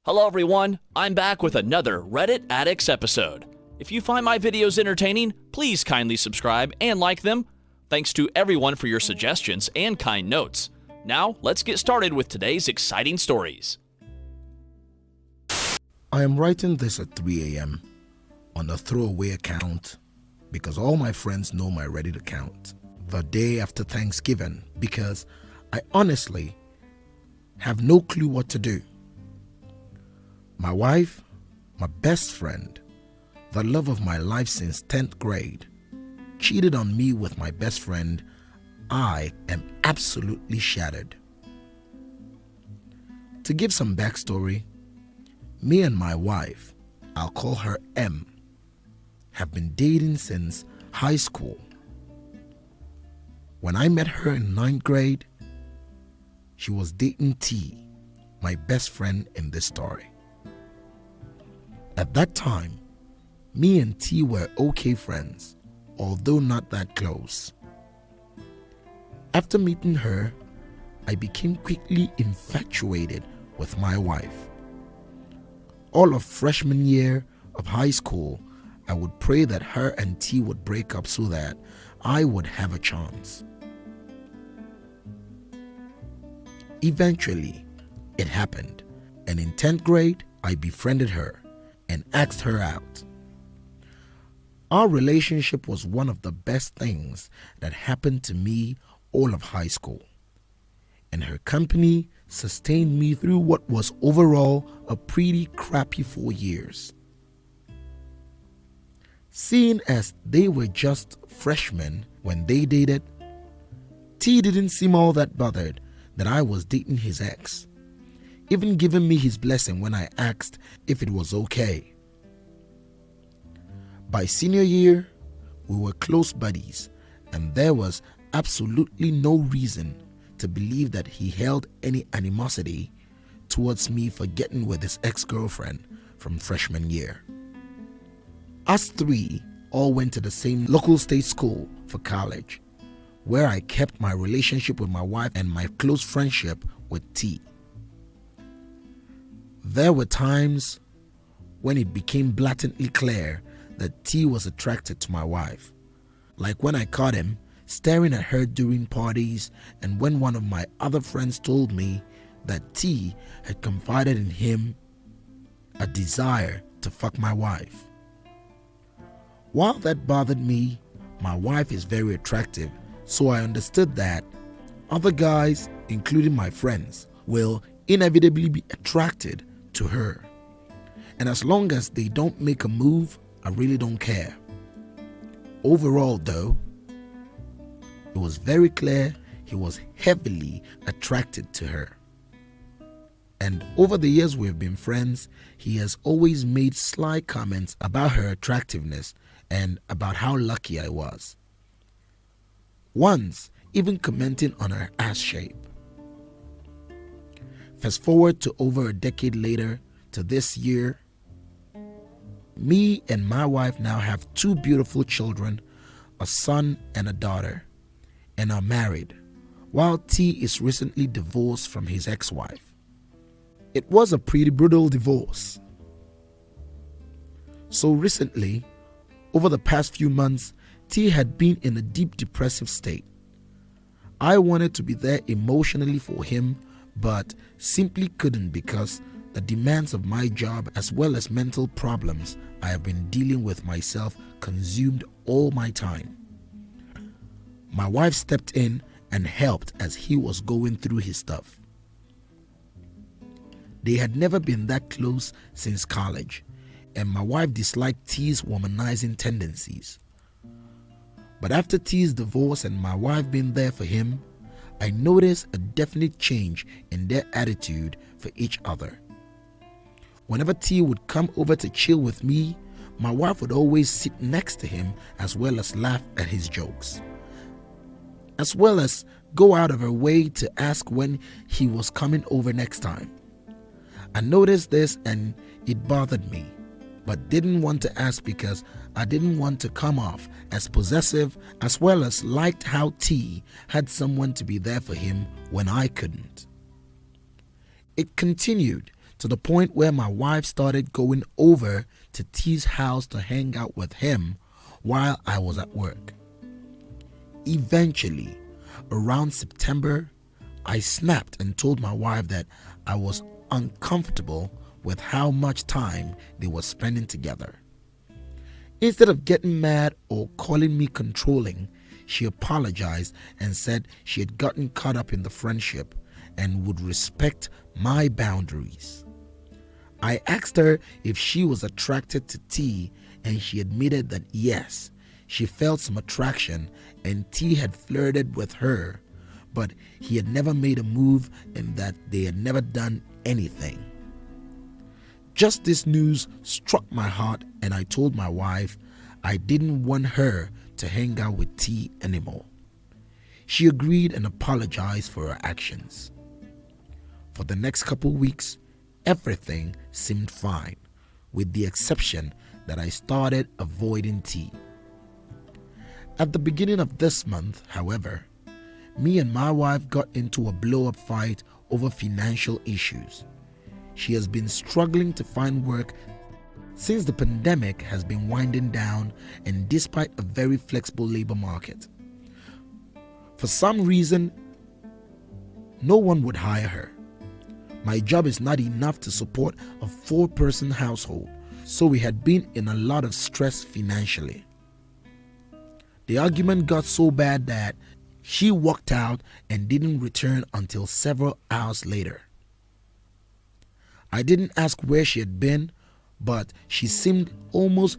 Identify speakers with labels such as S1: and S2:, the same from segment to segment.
S1: Hello everyone, I'm back with another Reddit Addicts episode. If you find my videos entertaining, please kindly subscribe and like them. Thanks to everyone for your suggestions and kind notes. Now, let's get started with today's exciting stories.
S2: I am writing this at 3 a.m. on a throwaway account because all my friends know my Reddit account. The day after Thanksgiving because I honestly have no clue what to do. My wife, my best friend, the love of my life since 10th grade, cheated on me with my best friend. I am absolutely shattered. To give some backstory, me and my wife, I'll call her M, have been dating since high school. When I met her in 9th grade, she was dating T, my best friend in this story. At that time, me and T were okay friends, although not that close. After meeting her, I became quickly infatuated with my wife. All of freshman year of high school, I would pray that her and T would break up so that I would have a chance. Eventually, it happened, and in 10th grade, I befriended her and asked her out. Our relationship was one of the best things that happened to me all of high school, and her company sustained me through what was overall a pretty crappy 4 years. Seeing as they were just freshmen when they dated, T didn't seem all that bothered that I was dating his ex, even giving me his blessing when I asked if it was okay. By senior year, we were close buddies, and there was absolutely no reason to believe that he held any animosity towards me for getting with his ex-girlfriend from freshman year. Us three all went to the same local state school for college, where I kept my relationship with my wife and my close friendship with T. There were times when it became blatantly clear that T was attracted to my wife, like when I caught him staring at her during parties, and when one of my other friends told me that T had confided in him a desire to fuck my wife. While that bothered me, my wife is very attractive, so I understood that other guys, including my friends, will inevitably be attracted to her. And as long as they don't make a move, I really don't care. Overall though, it was very clear he was heavily attracted to her. And over the years we've been friends, he has always made sly comments about her attractiveness and about how lucky I was. Once, even commenting on her ass shape. Fast forward to over a decade later to this year, me and my wife now have 2 beautiful children, a son and a daughter, and are married, while T is recently divorced from his ex-wife. It was a pretty brutal divorce. So recently, over the past few months, T had been in a deep depressive state. I wanted to be there emotionally for him, but simply couldn't because the demands of my job as well as mental problems I have been dealing with myself consumed all my time. My wife stepped in and helped as he was going through his stuff. They had never been that close since college, and my wife disliked T's womanizing tendencies. But after T's divorce and my wife being there for him, I noticed a definite change in their attitude for each other. Whenever T would come over to chill with me, my wife would always sit next to him as well as laugh at his jokes, as well as go out of her way to ask when he was coming over next time. I noticed this and it bothered me, but didn't want to ask because I didn't want to come off as possessive, as well as liked how T had someone to be there for him when I couldn't. It continued to the point where my wife started going over to T's house to hang out with him while I was at work. Eventually, around September, I snapped and told my wife that I was uncomfortable with how much time they were spending together. Instead of getting mad or calling me controlling, she apologized and said she had gotten caught up in the friendship and would respect my boundaries. I asked her if she was attracted to T, and she admitted that yes, she felt some attraction and T had flirted with her, but he had never made a move and that they had never done anything. Just this news struck my heart, and I told my wife I didn't want her to hang out with T anymore. She agreed and apologized for her actions. For the next couple weeks, everything seemed fine, with the exception that I started avoiding T. At the beginning of this month, however, me and my wife got into a blow-up fight over financial issues. She has been struggling to find work since the pandemic has been winding down, and despite a very flexible labor market. For some reason, no one would hire her. My job is not enough to support a 4-person household, so we had been in a lot of stress financially. The argument got so bad that she walked out and didn't return until several hours later. I didn't ask where she had been, but she seemed almost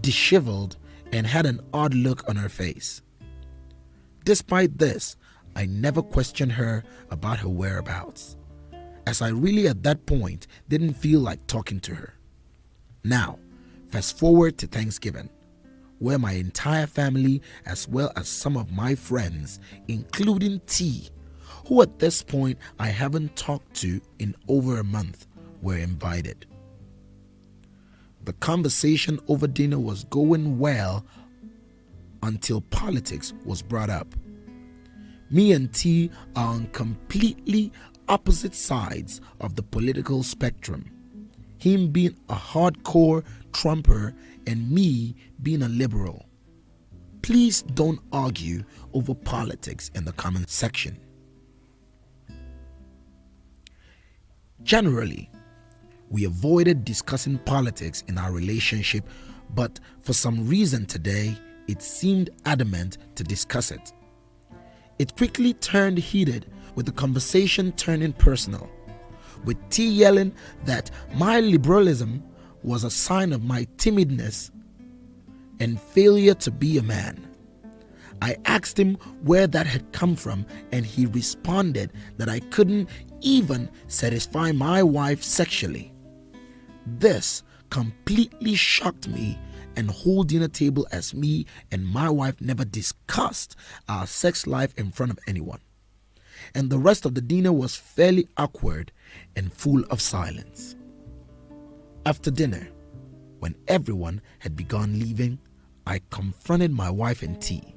S2: disheveled and had an odd look on her face. Despite this, I never questioned her about her whereabouts, as I really at that point didn't feel like talking to her. Now, fast forward to Thanksgiving, where my entire family, as well as some of my friends, including T, who at this point I haven't talked to in over a month, were invited. The conversation over dinner was going well until politics was brought up. Me and T are on completely opposite sides of the political spectrum, him being a hardcore Trumper and me being a liberal. Please don't argue over politics in the comment section. Generally, we avoided discussing politics in our relationship, but for some reason today, it seemed adamant to discuss it. It quickly turned heated, with the conversation turning personal, with T yelling that my liberalism was a sign of my timidness and failure to be a man. I asked him where that had come from, and he responded that I couldn't even satisfy my wife sexually. This completely shocked me, and whole dinner table as me and my wife never discussed our sex life in front of anyone. And the rest of the dinner was fairly awkward and full of silence. After dinner, when everyone had begun leaving, I confronted my wife and T.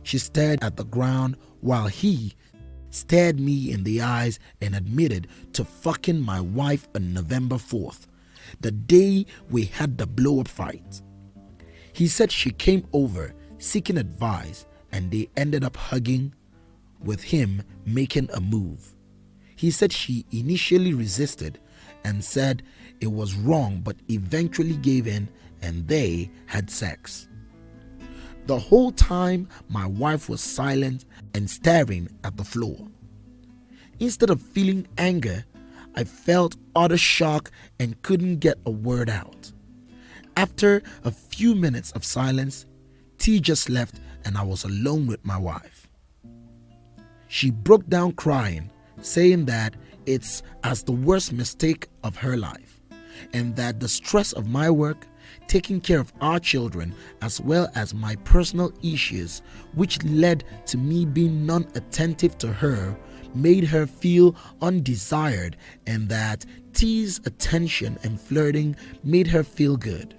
S2: She stared at the ground while he stared me in the eyes and admitted to fucking my wife on November 4th, the day we had the blow-up fight. He said she came over seeking advice and they ended up hugging, with him making a move. He said she initially resisted and said it was wrong, but eventually gave in and they had sex. The whole time my wife was silent and staring at the floor. Instead of feeling anger, I felt utter shock and couldn't get a word out. After a few minutes of silence, T just left and I was alone with my wife. She broke down crying, saying that it's as the worst mistake of her life, and that the stress of my work, taking care of our children, as well as my personal issues, which led to me being non-attentive to her, made her feel undesired, and that T's attention and flirting made her feel good.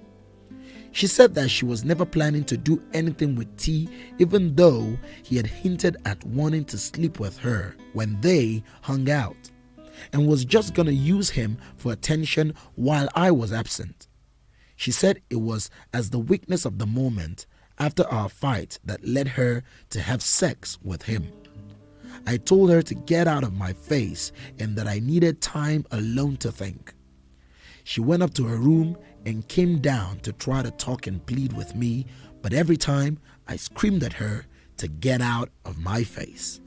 S2: She said that she was never planning to do anything with T, even though he had hinted at wanting to sleep with her when they hung out, and was just gonna use him for attention while I was absent. She said it was as the weakness of the moment after our fight that led her to have sex with him. I told her to get out of my face and that I needed time alone to think. She went up to her room and came down to try to talk and plead with me, but every time I screamed at her to get out of my face.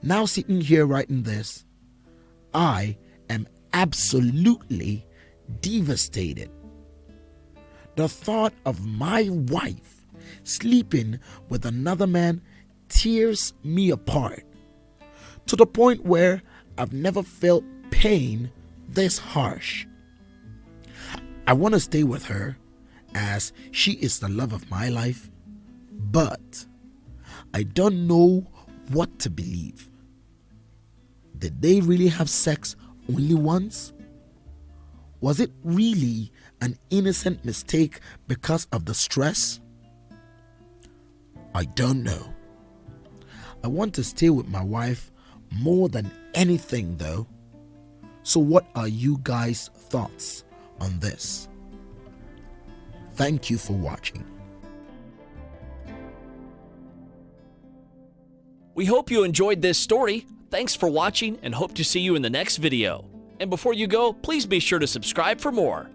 S2: Now sitting here writing this, I am absolutely devastated. The thought of my wife sleeping with another man tears me apart to the point where I've never felt pain this harsh. I want to stay with her as she is the love of my life, but I don't know what to believe. Did they really have sex only once? Was it really an innocent mistake because of the stress? I don't know. I want to stay with my wife more than anything though. So what are you guys' thoughts on this? Thank you for watching.
S1: We hope you enjoyed this story. Thanks for watching and hope to see you in the next video. And before you go, please be sure to subscribe for more.